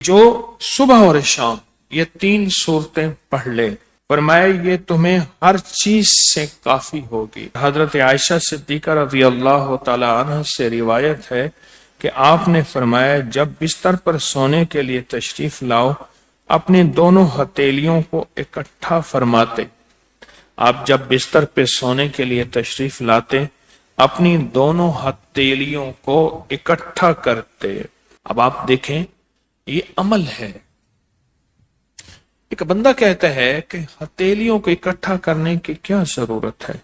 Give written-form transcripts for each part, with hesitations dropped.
جو صبح اور شام یہ 3 صورتیں پڑھ لے، فرمایا یہ تمہیں ہر چیز سے کافی ہوگی۔ حضرت عائشہ صدیقہ رضی اللہ تعالی عنہ سے روایت ہے کہ آپ نے فرمایا جب بستر پر سونے کے لیے تشریف لاؤ اپنی دونوں ہتھیلیوں کو اکٹھا فرماتے۔ آپ جب بستر پہ سونے کے لیے تشریف لاتے اپنی دونوں ہتھیلیوں کو اکٹھا کرتے۔ اب آپ دیکھیں یہ عمل ہے۔ ایک بندہ کہتا ہے کہ ہتھیلیوں کو اکٹھا کرنے کی کیا ضرورت ہے،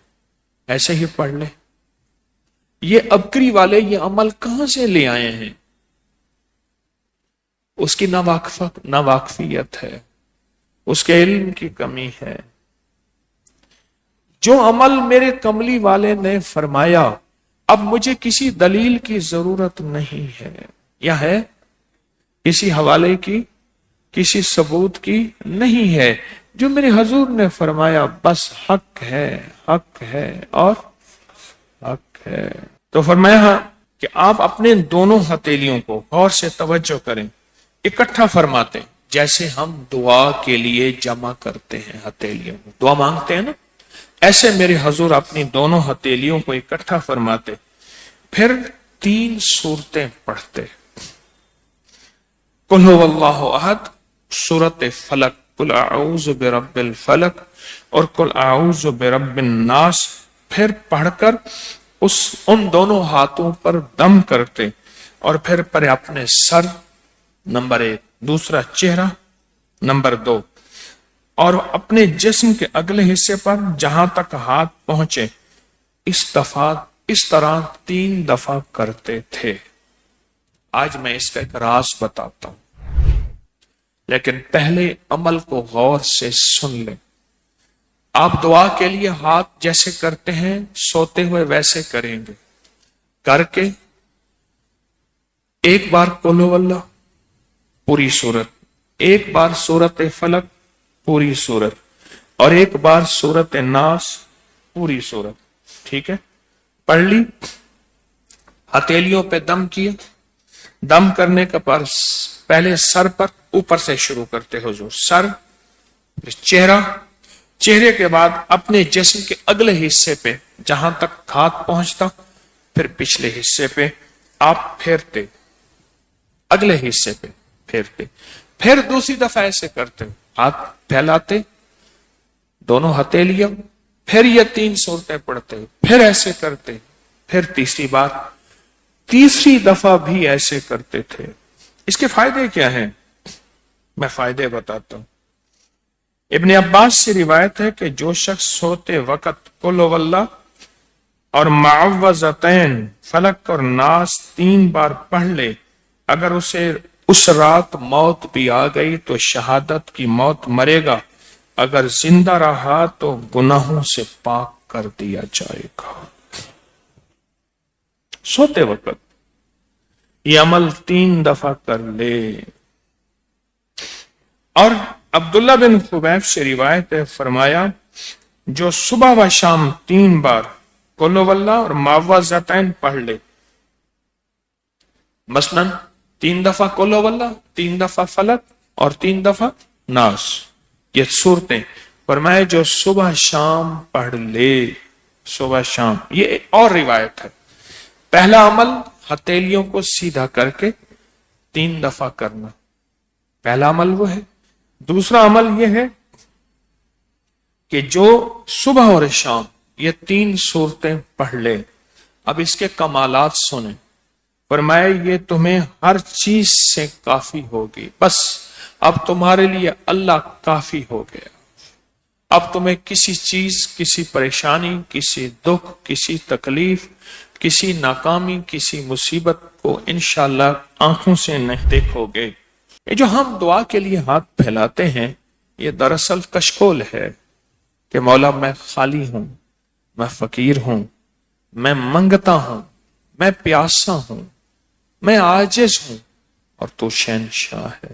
ایسے ہی پڑھ لے۔ یہ ابکری والے یہ عمل کہاں سے لے آئے ہیں؟ اس کی ناواقفیت ہے، اس کے علم کی کمی ہے۔ جو عمل میرے کملی والے نے فرمایا اب مجھے کسی دلیل کی ضرورت نہیں ہے، یا ہے کسی حوالے کی، کسی ثبوت کی نہیں ہے۔ جو میرے حضور نے فرمایا بس حق ہے، حق ہے اور حق ہے۔ تو فرمایا کہ آپ اپنے دونوں ہتھیلیوں کو غور سے توجہ کریں، اکٹھا فرماتے جیسے ہم دعا کے لیے جمع کرتے ہیں ہتھیلیوں کو، دعا مانگتے ہیں نا، ایسے میرے حضور اپنی دونوں ہتھیلیوں کو اکٹھا فرماتے، پھر 3 صورتیں پڑھتے۔ قل هو اللہ احد، سورۃ فلق، قل اعوذ برب الفلق اور قل اعوذ برب الناس، پھر پڑھ کر ان دونوں ہاتھوں پر دم کرتے اور پھر پر اپنے سر نمبر 1، دوسرا چہرہ نمبر 2، اور اپنے جسم کے اگلے حصے پر جہاں تک ہاتھ پہنچے اس طرح 3 دفعہ کرتے تھے۔ آج میں اس کا ایک راز بتاتا ہوں، لیکن پہلے عمل کو غور سے سن لیں۔ آپ دعا کے لیے ہاتھ جیسے کرتے ہیں سوتے ہوئے ویسے کریں گے، کر کے ایک بار قل هو اللہ پوری سورت، ایک بار سورۃ فلق پوری سورت، اور ایک بار سورۃ ناس پوری سورت۔ ٹھیک ہے، پڑھ لی، ہتھیلیوں پہ دم کیا۔ دم کرنے کا پہلے سر پر، اوپر سے شروع کرتے حضور، سر، پھر چہرہ، چہرے کے بعد اپنے جسم کے اگلے حصے پہ جہاں تک ہاتھ پہنچتا، پھر پچھلے حصے پہ آپ پھیرتے، اگلے حصے پہ پھیرتے، پھر دوسری دفعہ ایسے کرتے، ہاتھ پھیلاتے دونوں ہتھیلیاں، پھر یہ 3 صورتیں پڑھتے، پھر ایسے کرتے، پھر تیسری بار، تیسری دفعہ بھی ایسے کرتے تھے۔ اس کے فائدے کیا ہیں؟ میں فائدے بتاتا ہوں۔ ابن عباس سے روایت ہے کہ جو شخص سوتے وقت قل هو اللہ اور معوذتین فلق اور ناس 3 بار پڑھ لے، اگر اسے اس رات موت بھی آ گئی تو شہادت کی موت مرے گا، اگر زندہ رہا تو گناہوں سے پاک کر دیا جائے گا۔ سوتے وقت یہ عمل 3 دفعہ کر لے۔ اور عبداللہ بن خبیب سے روایت ہے، فرمایا جو صبح و شام 3 بار قل هو اللہ اور معوذتین پڑھ لے، مثلاً 3 دفعہ قل هو اللہ، 3 دفعہ فلق اور 3 دفعہ ناس، یہ صورتیں، فرمایا جو صبح شام پڑھ لے، صبح شام۔ یہ اور روایت ہے، پہلا عمل ہتھیلیوں کو سیدھا کر کے 3 دفعہ کرنا، پہلا عمل وہ ہے۔ دوسرا عمل یہ ہے کہ جو صبح اور شام یہ 3 صورتیں پڑھ لے۔ اب اس کے کمالات سنیں، فرمایا یہ تمہیں ہر چیز سے کافی ہوگی، بس اب تمہارے لیے اللہ کافی ہو گیا۔ اب تمہیں کسی چیز، کسی پریشانی، کسی دکھ، کسی تکلیف، کسی ناکامی، کسی مصیبت کو انشاءاللہ آنکھوں سے نہیں دیکھو گے۔ یہ جو ہم دعا کے لیے ہاتھ پھیلاتے ہیں یہ دراصل کشکول ہے کہ مولا میں خالی ہوں، میں فقیر ہوں، میں منگتا ہوں، میں پیاسا ہوں، میں عاجز ہوں اور تو شہنشاہ ہے،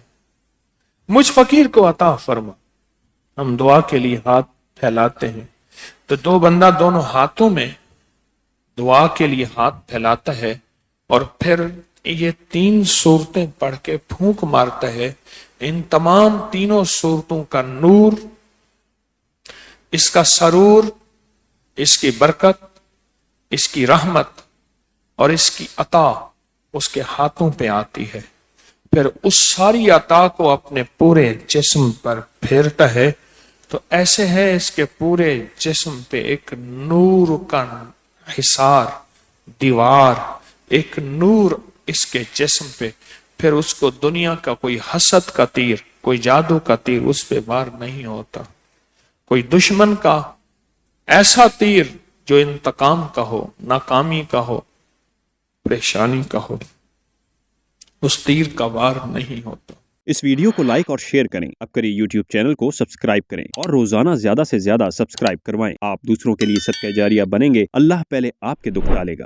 مجھ فقیر کو عطا فرما۔ ہم دعا کے لیے ہاتھ پھیلاتے ہیں تو 2 بندہ دونوں ہاتھوں میں دعا کے لیے ہاتھ پھیلاتا ہے اور پھر یہ 3 صورتیں پڑھ کے پھونک مارتا ہے، ان تمام تینوں صورتوں کا نور، اس کا سرور، اس کی برکت، اس کی رحمت اور اس کی عطا اس کے ہاتھوں پہ آتی ہے، پھر اس ساری عطا کو اپنے پورے جسم پر پھیرتا ہے، تو ایسے ہے اس کے پورے جسم پہ ایک نور کا حصار، دیوار، ایک نور اس کے جسم پہ، پھر اس کو دنیا کا کوئی حسد کا تیر، کوئی جادو کا تیر اس پہ وار نہیں ہوتا، کوئی دشمن کا ایسا تیر جو انتقام کا ہو، ناکامی کا ہو، پریشانی کا ہو، اس تیر کا وار نہیں ہوتا۔ اس ویڈیو کو لائک اور شیئر کریں، اب کری یوٹیوب چینل کو سبسکرائب کریں اور روزانہ زیادہ سے زیادہ سبسکرائب کروائیں۔ آپ دوسروں کے لیے صدقہ جاریہ بنیں گے، اللہ پہلے آپ کے دکھ ڈالے گا۔